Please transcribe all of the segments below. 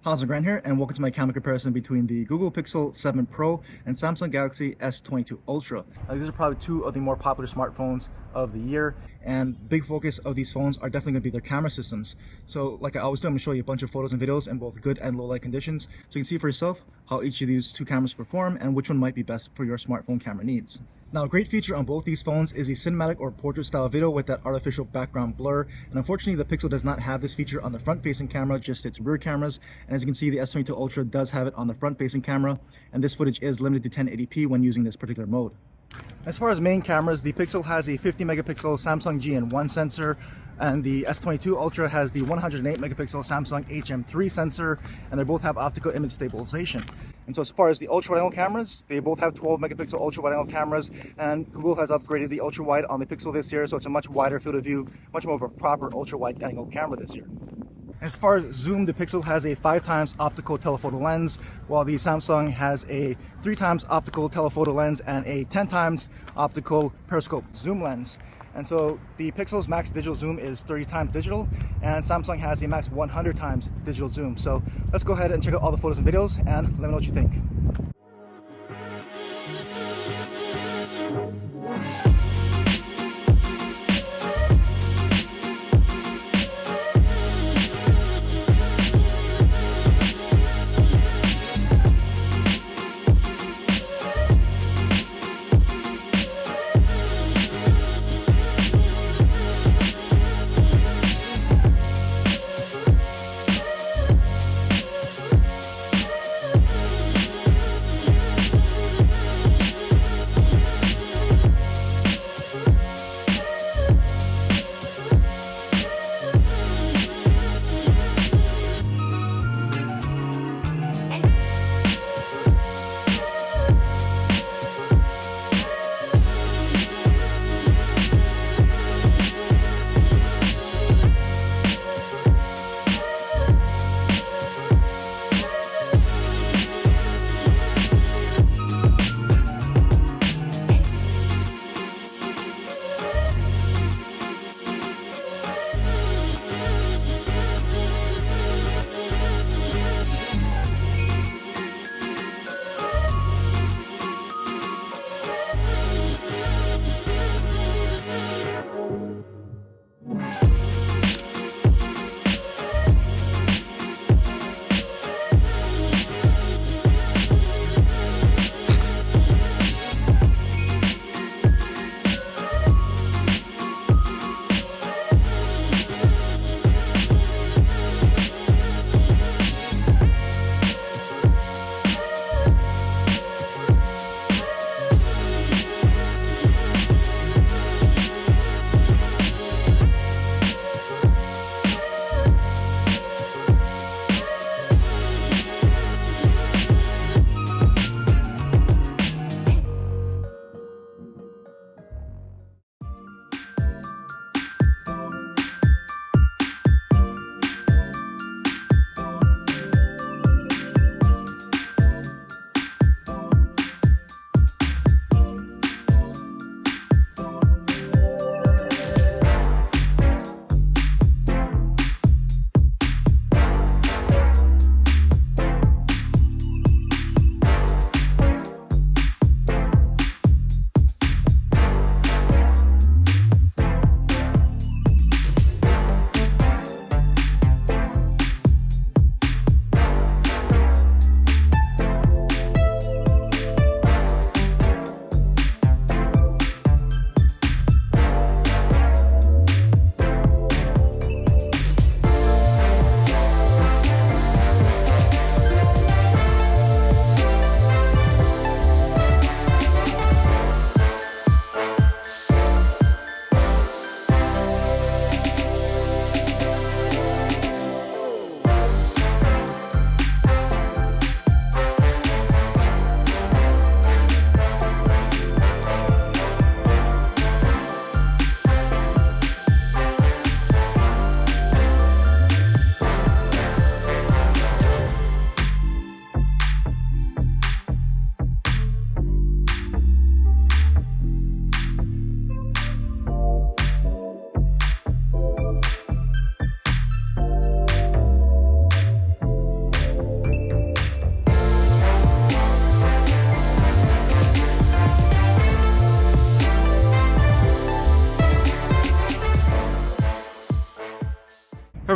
How's it, Grant here, and welcome to my camera comparison between the Google Pixel 7 Pro and Samsung Galaxy S22 Ultra. These are probably two of the more popular smartphones of the year, and big focus of these phones are definitely going to be their camera systems. So like I always do, I'm going to show you a bunch of photos and videos in both good and low light conditions, so you can see for yourself how each of these two cameras perform and which one might be best for your smartphone camera needs. Now, a great feature on both these phones is the cinematic or portrait style video with that artificial background blur, and unfortunately the Pixel does not have this feature on the front facing camera, just its rear cameras. And as you can see, the S22 Ultra does have it on the front facing camera, and this footage is limited to 1080p when using this particular mode. As far as main cameras, the Pixel has a 50 megapixel Samsung GN1 sensor, and the S22 Ultra has the 108 megapixel Samsung HM3 sensor, and they both have optical image stabilization. And so as far as the ultra wide angle cameras, they both have 12 megapixel ultra wide angle cameras, and Google has upgraded the ultra wide on the Pixel this year, so it's a much wider field of view, much more of a proper ultra wide angle camera this year. As far as zoom, the Pixel has a 5x optical telephoto lens, while the Samsung has a 3x optical telephoto lens and a 10x optical periscope zoom lens. And so the Pixel's max digital zoom is 30x digital, and Samsung has a max 100x digital zoom. So let's go ahead and check out all the photos and videos and let me know what you think.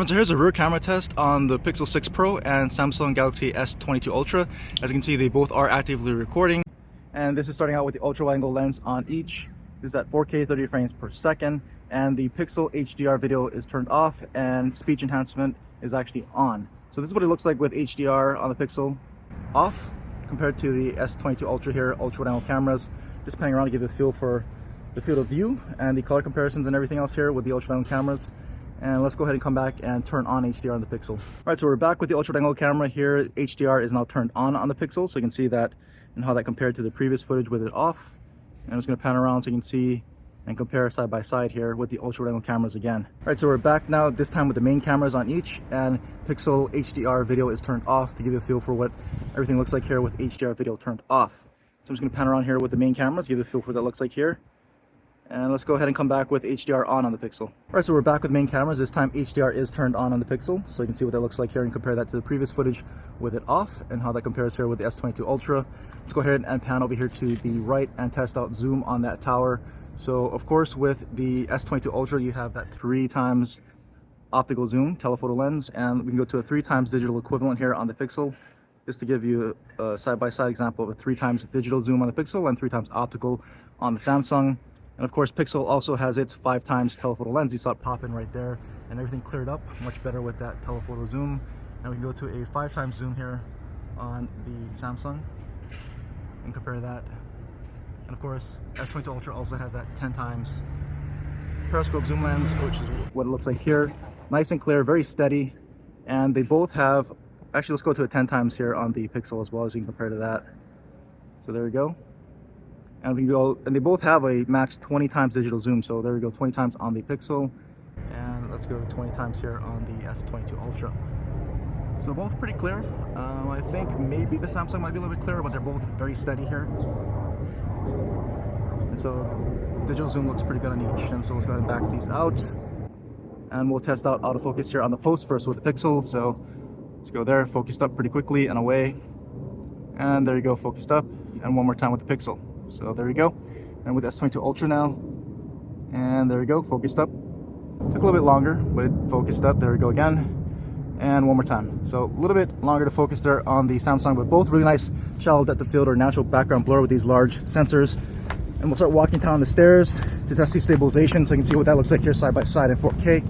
Alright, so here's a rear camera test on the Pixel 6 Pro and Samsung Galaxy S22 Ultra. As you can see, they both are actively recording. And this is starting out with the ultra wide angle lens on each. This is at 4K 30 frames per second, and the Pixel HDR video is turned off and speech enhancement is actually on. So this is what it looks like with HDR on the Pixel off compared to the S22 Ultra here, ultra wide angle cameras. Just panning around to give you a feel for the field of view and the color comparisons and everything else here with the ultra wide angle cameras. And let's go ahead and come back and turn on HDR on the Pixel. All right, so we're back with the ultra wide angle camera here. HDR is now turned on the Pixel, so you can see that and how that compared to the previous footage with it off. And I'm just going to pan around so you can see and compare side by side here with the ultra wide angle cameras again. All right, so we're back now, this time with the main cameras on each, and Pixel HDR video is turned off to give you a feel for what everything looks like here with HDR video turned off. So I'm just going to pan around here with the main cameras, give you a feel for what that looks like here. And let's go ahead and come back with HDR on the Pixel. All right, so we're back with main cameras. This time HDR is turned on the Pixel, so you can see what that looks like here and compare that to the previous footage with it off and how that compares here with the S22 Ultra. Let's go ahead and pan over here to the right and test out zoom on that tower. So of course with the S22 Ultra you have that 3x optical zoom telephoto lens, and we can go to a 3x digital equivalent here on the Pixel, just to give you a side-by-side example of a 3x digital zoom on the Pixel and 3x optical on the Samsung. And of course, Pixel also has its 5x telephoto lens. You saw it pop in right there, and everything cleared up much better with that telephoto zoom. Now we can go to a 5x zoom here on the Samsung and compare that. And of course, S22 Ultra also has that 10x periscope zoom lens, which is what it looks like here. Nice and clear, very steady. And they both have, actually let's go to a 10x here on the Pixel as well, as you can compare to that. So there we go. And we can go, and they both have a max 20x digital zoom. So there we go, 20x on the Pixel, and let's go 20x here on the S22 Ultra. So both pretty clear. I think maybe the Samsung might be a little bit clearer, but they're both very steady here. And so digital zoom looks pretty good on each. And so let's go ahead and back these out, and we'll test out autofocus here on the post first with the Pixel. So let's go there, focused up pretty quickly and away, and there you go, focused up, and one more time with the Pixel. So there we go, and with S22 Ultra now, and there we go, focused up. Took a little bit longer, but it focused up. There we go again, and one more time. So a little bit longer to focus there on the Samsung, but both really nice shallow depth of field or natural background blur with these large sensors. And we'll start walking down the stairs to test the stabilization, so you can see what that looks like here side by side in 4K.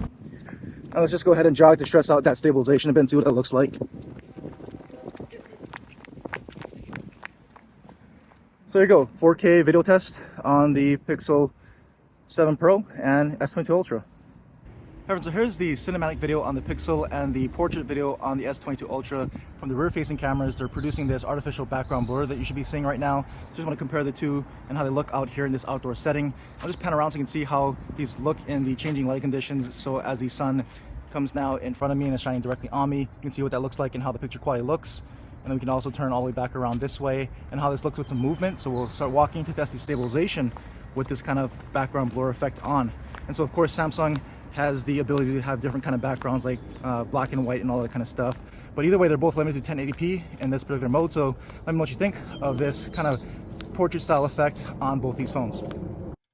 Now let's just go ahead and jog to stress out that stabilization a bit and see what that looks like. So there you go, 4K video test on the Pixel 7 Pro and S22 Ultra. Alright, so here's the cinematic video on the Pixel and the portrait video on the S22 Ultra from the rear-facing cameras. They're producing this artificial background blur that you should be seeing right now. Just want to compare the two and how they look out here in this outdoor setting. I'll just pan around so you can see how these look in the changing light conditions. So as the sun comes now in front of me and is shining directly on me, you can see what that looks like and how the picture quality looks. And then we can also turn all the way back around this way and how this looks with some movement. So we'll start walking to test the stabilization with this kind of background blur effect on. And so of course Samsung has the ability to have different kind of backgrounds like black and white and all that kind of stuff. But either way, they're both limited to 1080p in this particular mode. So let me know what you think of this kind of portrait style effect on both these phones.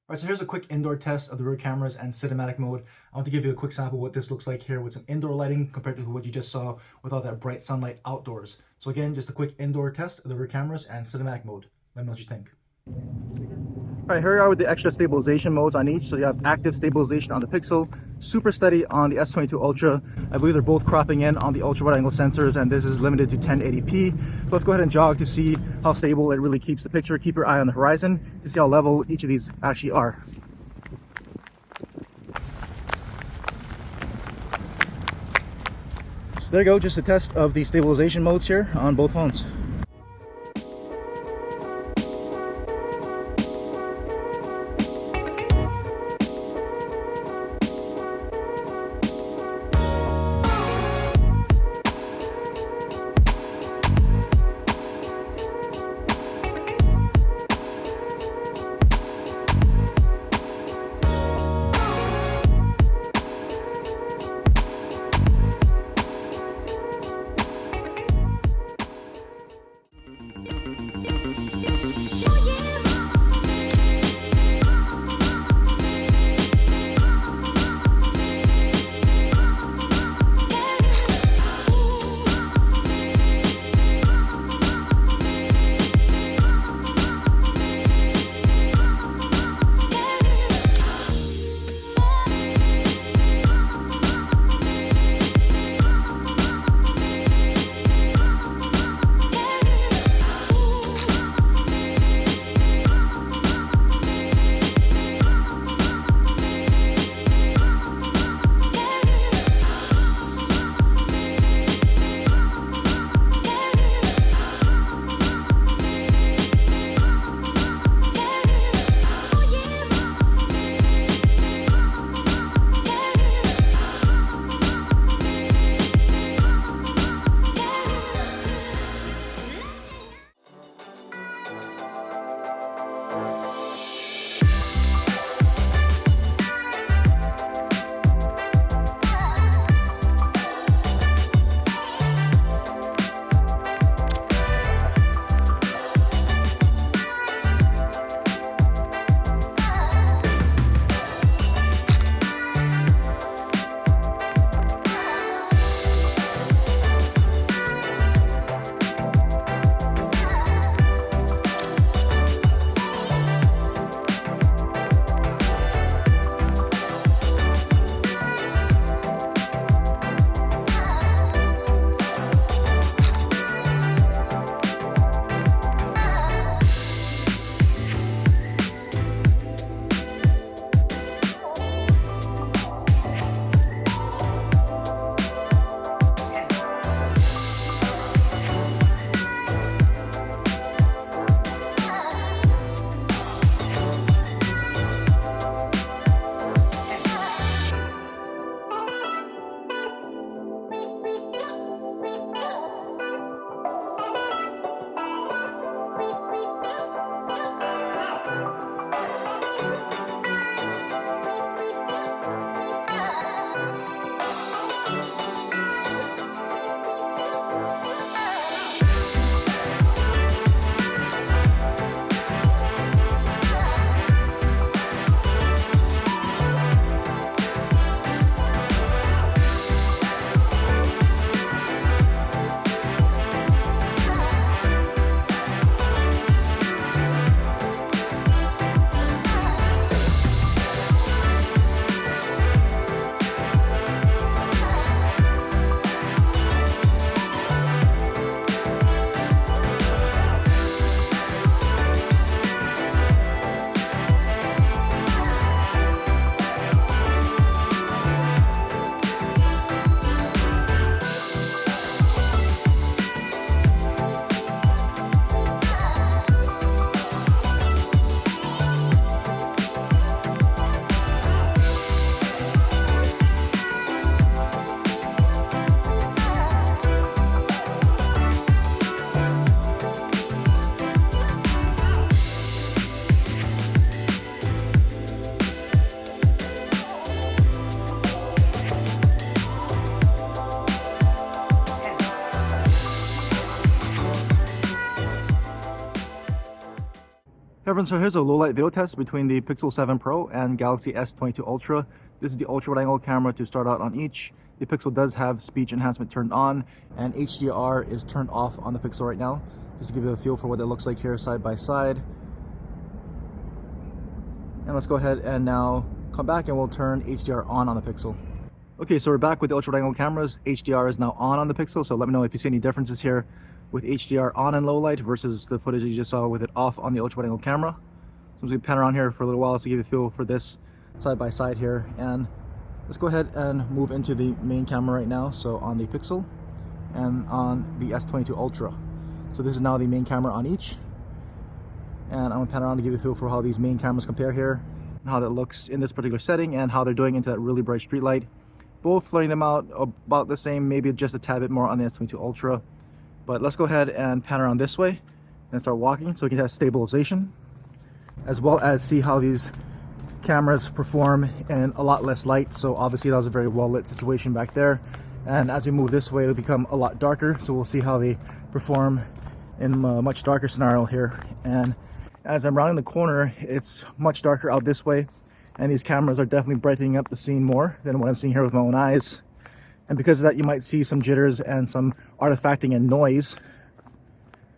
All right, so here's a quick indoor test of the rear cameras and cinematic mode. I want to give you a quick sample of what this looks like here with some indoor lighting compared to what you just saw with all that bright sunlight outdoors. So again, just a quick indoor test of the rear cameras and cinematic mode. Let me know what you think. All right, here we are with the extra stabilization modes on each. So you have active stabilization on the Pixel, super steady on the S22 Ultra. I believe they're both cropping in on the ultra wide angle sensors, and this is limited to 1080p. So let's go ahead and jog to see how stable it really keeps the picture. Keep your eye on the horizon to see how level each of these actually are. So there you go, just a test of the stabilization modes here on both phones. Everyone, so here's a low light video test between the Pixel 7 Pro and Galaxy S22 Ultra. This is the ultra wide angle camera to start out on each. The Pixel does have speech enhancement turned on, and HDR is turned off on the Pixel right now, just to give you a feel for what it looks like here side by side. And let's go ahead and now come back and we'll turn HDR on the Pixel. Okay, so we're back with the ultra wide angle cameras. HDR is now on the Pixel, so let me know if you see any differences here with HDR on in low light versus the footage you just saw with it off on the ultra wide angle camera. So I'm just gonna pan around here for a little while to give you a feel for this side by side here. And let's go ahead and move into the main camera right now. So on the Pixel and on the S22 Ultra. So this is now the main camera on each. And I'm gonna pan around to give you a feel for how these main cameras compare here, and how that looks in this particular setting, and how they're doing into that really bright street light. Both floating them out about the same, maybe just a tad bit more on the S22 Ultra. But let's go ahead and pan around this way and start walking so we can test stabilization, as well as see how these cameras perform in a lot less light. So obviously that was a very well lit situation back there, and as we move this way it'll become a lot darker, so we'll see how they perform in a much darker scenario here. And as I'm rounding the corner, it's much darker out this way, and these cameras are definitely brightening up the scene more than what I'm seeing here with my own eyes. And because of that, you might see some jitters and some artifacting and noise.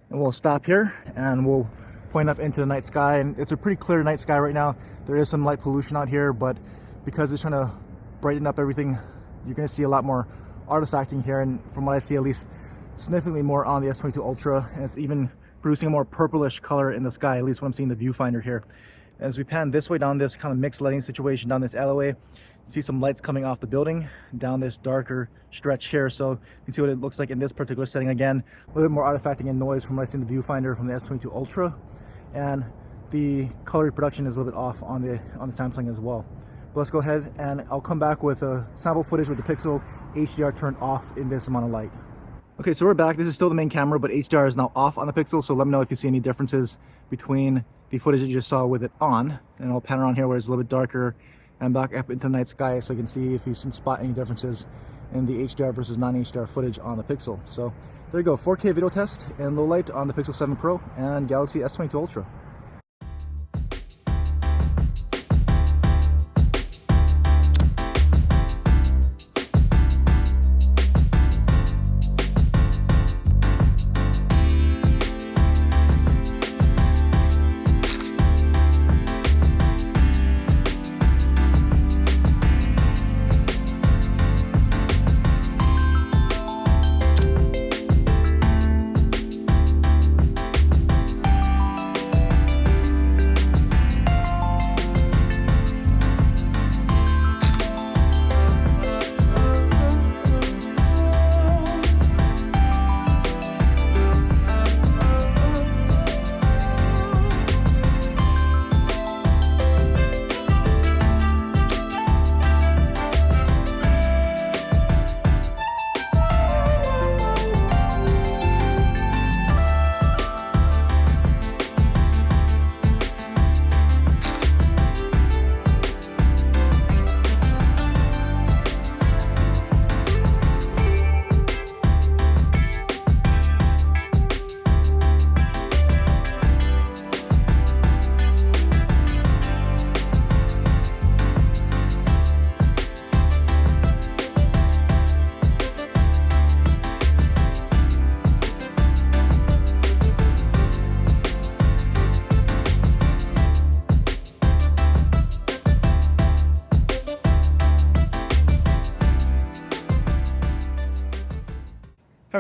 And we'll stop here and we'll point up into the night sky, and it's a pretty clear night sky right now. There is some light pollution out here, but because it's trying to brighten up everything, you're going to see a lot more artifacting here, and from what I see, at least significantly more on the S22 Ultra, and it's even producing a more purplish color in the sky, at least when I'm seeing the viewfinder here. As we pan this way down this kind of mixed lighting situation down this alleyway, see some lights coming off the building down this darker stretch here, so you can see what it looks like in this particular setting. Again, a little bit more artifacting and noise from what I see in the viewfinder from the S22 Ultra, and the color reproduction is a little bit off on the Samsung as well. But let's go ahead and I'll come back with a sample footage with the Pixel HDR turned off in this amount of light. Okay, so we're back. This is still the main camera, but HDR is now off on the Pixel, so let me know if you see any differences between the footage that you just saw with it on. And I'll pan around here where it's a little bit darker and back up into the night sky, so you can see if you can spot any differences in the HDR versus non-HDR footage on the Pixel. So there you go, 4K video test in low light on the Pixel 7 Pro and Galaxy S22 Ultra.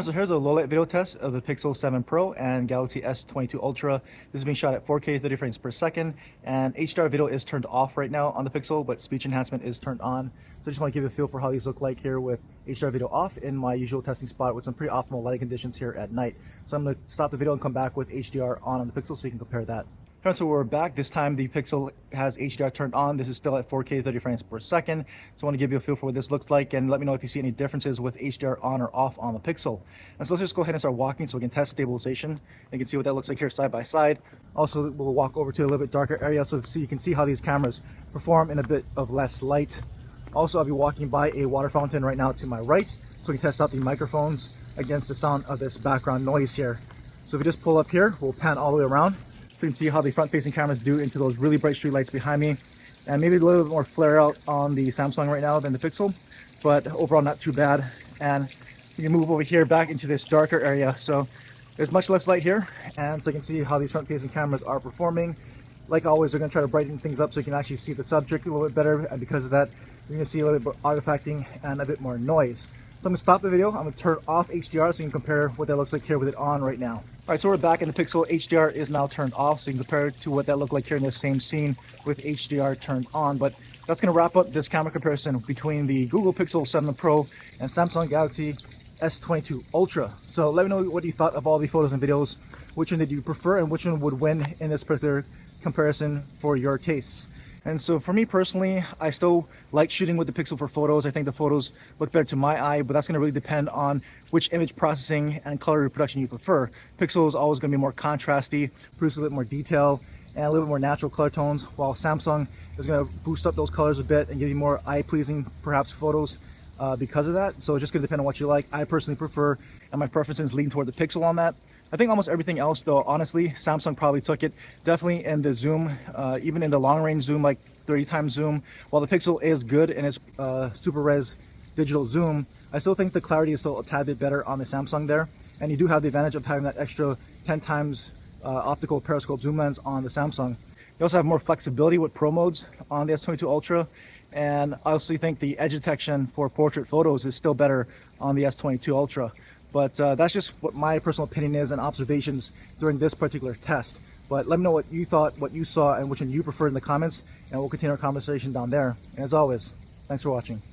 So here's a low light video test of the Pixel 7 Pro and Galaxy S22 Ultra. This is being shot at 4K 30 frames per second, and HDR video is turned off right now on the Pixel, but speech enhancement is turned on. So I just want to give you a feel for how these look like here with HDR video off in my usual testing spot with some pretty optimal lighting conditions here at night. So I'm going to stop the video and come back with HDR on the Pixel so you can compare that. Alright, so we're back. This time the Pixel has HDR turned on. This is still at 4K 30 frames per second. So I want to give you a feel for what this looks like, and let me know if you see any differences with HDR on or off on the Pixel. And so let's just go ahead and start walking so we can test stabilization. You can see what that looks like here side by side. Also, we'll walk over to a little bit darker area so you can see how these cameras perform in a bit of less light. Also, I'll be walking by a water fountain right now to my right so we can test out the microphones against the sound of this background noise here. So if we just pull up here, we'll pan all the way around. so you can see how the front-facing cameras do into those really bright street lights behind me, and maybe a little bit more flare out on the Samsung right now than the Pixel, but overall not too bad. And you can move over here back into this darker area, so there's much less light here, and so you can see how these front-facing cameras are performing. Like always, they're going to try to brighten things up so you can actually see the subject a little bit better, and because of that, you're going to see a little bit more artifacting and a bit more noise. So I'm going to stop the video. I'm going to turn off HDR so you can compare what that looks like here with it on right now. Alright, so we're back in the Pixel. HDR is now turned off, so you can compare it to what that looked like here in the same scene with HDR turned on. But that's going to wrap up this camera comparison between the Google Pixel 7 Pro and Samsung Galaxy S22 Ultra. So let me know what you thought of all the photos and videos. Which one did you prefer and which one would win in this particular comparison for your tastes? And so for me personally, I still like shooting with the Pixel for photos. I think the photos look better to my eye, but that's going to really depend on which image processing and color reproduction you prefer. Pixel is always going to be more contrasty, produce a little bit more detail and a little bit more natural color tones, while Samsung is going to boost up those colors a bit and give you more eye-pleasing, perhaps, photos because of that. So it's just going to depend on what you like. I personally prefer, and my preferences lean toward the Pixel on that. I think almost everything else, though, honestly, Samsung probably took it. Definitely in the zoom, even in the long-range zoom, like 30 times zoom. While the Pixel is good in its super res digital zoom, I still think the clarity is still a tad bit better on the Samsung there. And you do have the advantage of having that extra 10 times optical periscope zoom lens on the Samsung. You also have more flexibility with Pro modes on the S22 Ultra. And I also think the edge detection for portrait photos is still better on the S22 Ultra. But that's just what my personal opinion is and observations during this particular test. But let me know what you thought, what you saw, and which one you preferred in the comments, and we'll continue our conversation down there. And as always, thanks for watching.